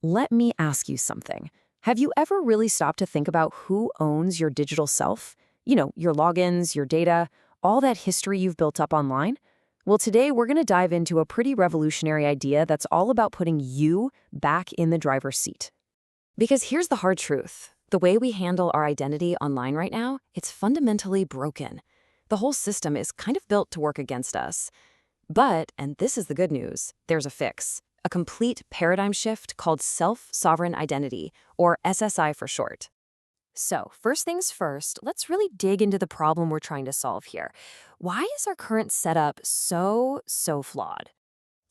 Let me ask you something. Have you ever really stopped to think about who owns your digital self? Your logins, your data, all that history you've built up online? Well, today we're going to dive into a pretty revolutionary idea that's all about putting you back in the driver's seat. Because here's the hard truth. The way we handle our identity online right now, it's fundamentally broken. The whole system is kind of built to work against us. But, and this is the good news, there's a fix. A complete paradigm shift called self-sovereign identity, or SSI for short. So, first things first, let's really dig into the problem we're trying to solve here. Why is our current setup so flawed?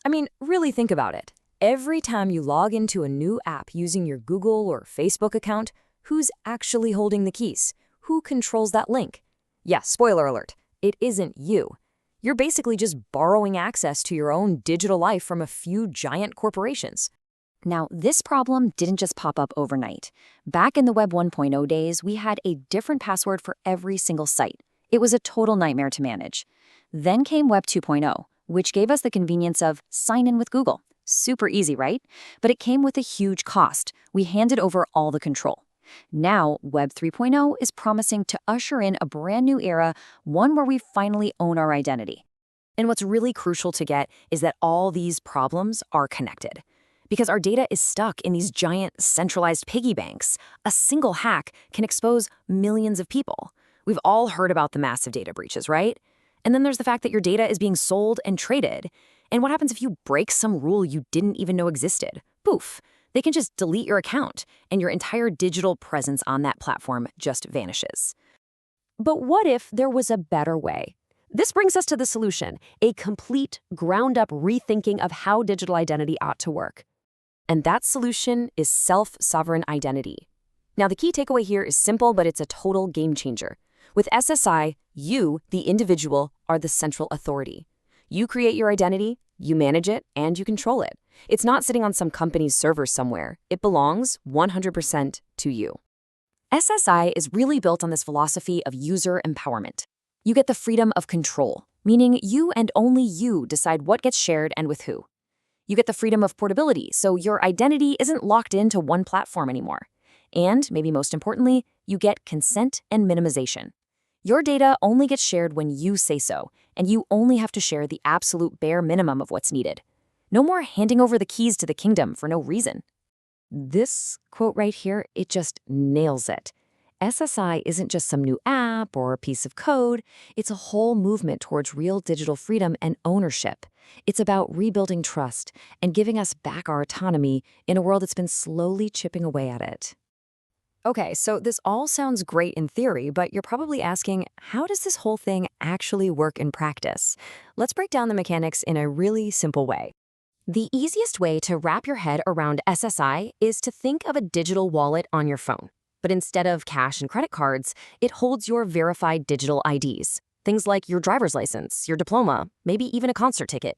I mean, really think about it. Every time you log into a new app using your Google or Facebook account, who's actually holding the keys? Who controls that link? Yeah, spoiler alert, it isn't you. You're basically just borrowing access to your own digital life from a few giant corporations. Now, this problem didn't just pop up overnight. Back in the Web 1.0 days, we had a different password for every single site. It was a total nightmare to manage. Then came Web 2.0, which gave us the convenience of sign in with Google. Super easy, right? But it came with a huge cost. We handed over all the control. Now, Web 3.0 is promising to usher in a brand new era, one where we finally own our identity. And what's really crucial to get is that all these problems are connected. Because our data is stuck in these giant centralized piggy banks, a single hack can expose millions of people. We've all heard about the massive data breaches, right? And then there's the fact that your data is being sold and traded. And what happens if you break some rule you didn't even know existed? Poof! They can just delete your account, and your entire digital presence on that platform just vanishes. But what if there was a better way? This brings us to the solution, a complete, ground-up rethinking of how digital identity ought to work. And that solution is self-sovereign identity. Now, the key takeaway here is simple, but it's a total game changer. With SSI, you, the individual, are the central authority. You create your identity, you manage it, and you control it. It's not sitting on some company's server somewhere. It belongs 100% to you. SSI is really built on this philosophy of user empowerment. You get the freedom of control, meaning you and only you decide what gets shared and with who. You get the freedom of portability, so your identity isn't locked into one platform anymore. And, maybe most importantly, you get consent and minimization. Your data only gets shared when you say so, and you only have to share the absolute bare minimum of what's needed. No more handing over the keys to the kingdom for no reason. This quote right here, it just nails it. SSI isn't just some new app or a piece of code. It's a whole movement towards real digital freedom and ownership. It's about rebuilding trust and giving us back our autonomy in a world that's been slowly chipping away at it. Okay, so this all sounds great in theory, but you're probably asking, how does this whole thing actually work in practice? Let's break down the mechanics in a really simple way. The easiest way to wrap your head around SSI is to think of a digital wallet on your phone. But instead of cash and credit cards, it holds your verified digital IDs. Things like your driver's license, your diploma, maybe even a concert ticket.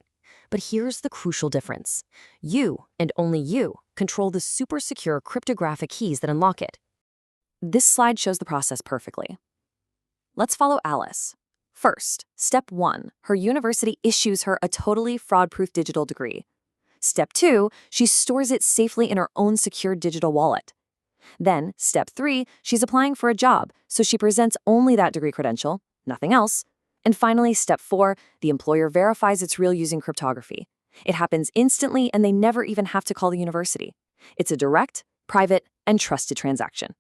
But here's the crucial difference. You, and only you, control the super secure cryptographic keys that unlock it. This slide shows the process perfectly. Let's follow Alice. First, step 1, her university issues her a totally fraud-proof digital degree. Step 2, she stores it safely in her own secure digital wallet. Then, step 3, she's applying for a job, so she presents only that degree credential, nothing else. And finally, step 4, the employer verifies it's real using cryptography. It happens instantly, and they never even have to call the university. It's a direct, private, and trusted transaction.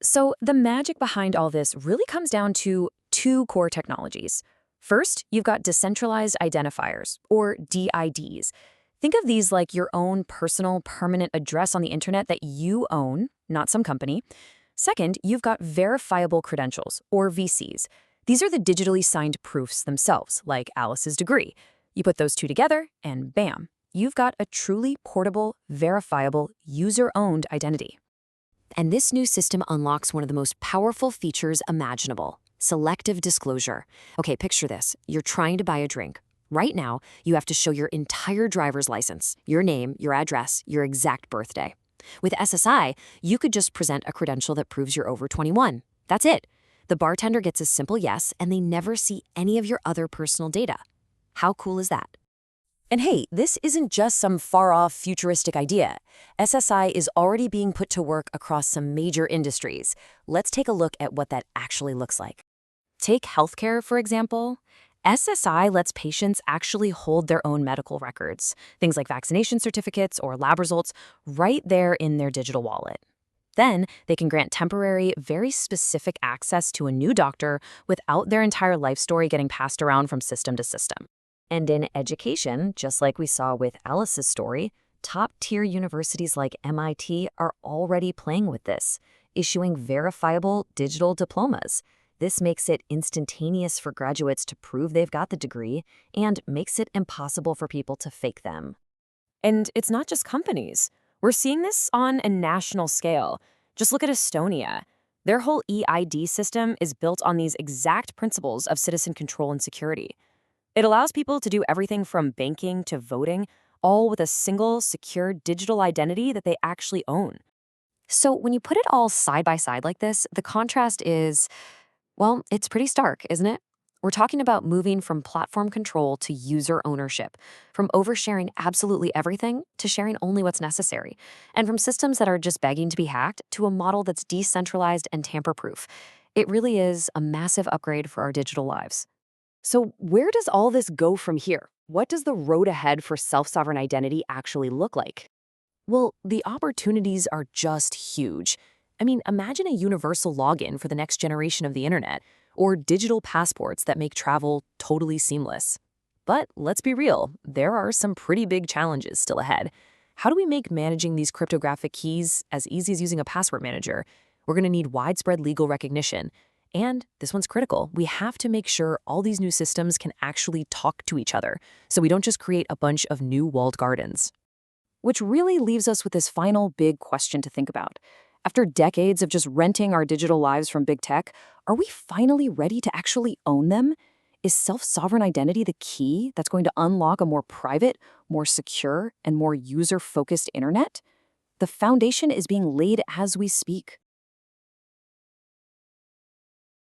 So the magic behind all this really comes down to two core technologies. First, you've got Decentralized Identifiers, or DIDs. Think of these like your own personal, permanent address on the internet that you own, not some company. Second, you've got Verifiable Credentials, or VCs. These are the digitally signed proofs themselves, like Alice's degree. You put those two together, and bam, you've got a truly portable, verifiable, user-owned identity. And this new system unlocks one of the most powerful features imaginable: selective disclosure. Okay, picture this. You're trying to buy a drink. Right now, you have to show your entire driver's license, your name, your address, your exact birthday. With SSI, you could just present a credential that proves you're over 21. That's it. The bartender gets a simple yes, and they never see any of your other personal data. How cool is that? And hey, this isn't just some far-off futuristic idea. SSI is already being put to work across some major industries. Let's take a look at what that actually looks like. Take healthcare, for example. SSI lets patients actually hold their own medical records, things like vaccination certificates or lab results, right there in their digital wallet. Then they can grant temporary, very specific access to a new doctor without their entire life story getting passed around from system to system. And in education, just like we saw with Alice's story, top-tier universities like MIT are already playing with this, issuing verifiable digital diplomas. This makes it instantaneous for graduates to prove they've got the degree and makes it impossible for people to fake them. And it's not just companies. We're seeing this on a national scale. Just look at Estonia. Their whole EID system is built on these exact principles of citizen control and security. It allows people to do everything from banking to voting, all with a single, secure digital identity that they actually own. So when you put it all side by side like this, the contrast is, well, it's pretty stark, isn't it? We're talking about moving from platform control to user ownership, from oversharing absolutely everything to sharing only what's necessary, and from systems that are just begging to be hacked to a model that's decentralized and tamper-proof. It really is a massive upgrade for our digital lives. So where does all this go from here? What does the road ahead for self-sovereign identity actually look like? Well, the opportunities are just huge. I mean, imagine a universal login for the next generation of the internet, or digital passports that make travel totally seamless. But let's be real, there are some pretty big challenges still ahead. How do we make managing these cryptographic keys as easy as using a password manager? We're going to need widespread legal recognition. And this one's critical. We have to make sure all these new systems can actually talk to each other, so we don't just create a bunch of new walled gardens. Which really leaves us with this final big question to think about. After decades of just renting our digital lives from big tech, are we finally ready to actually own them? Is self-sovereign identity the key that's going to unlock a more private, more secure, and more user-focused internet? The foundation is being laid as we speak.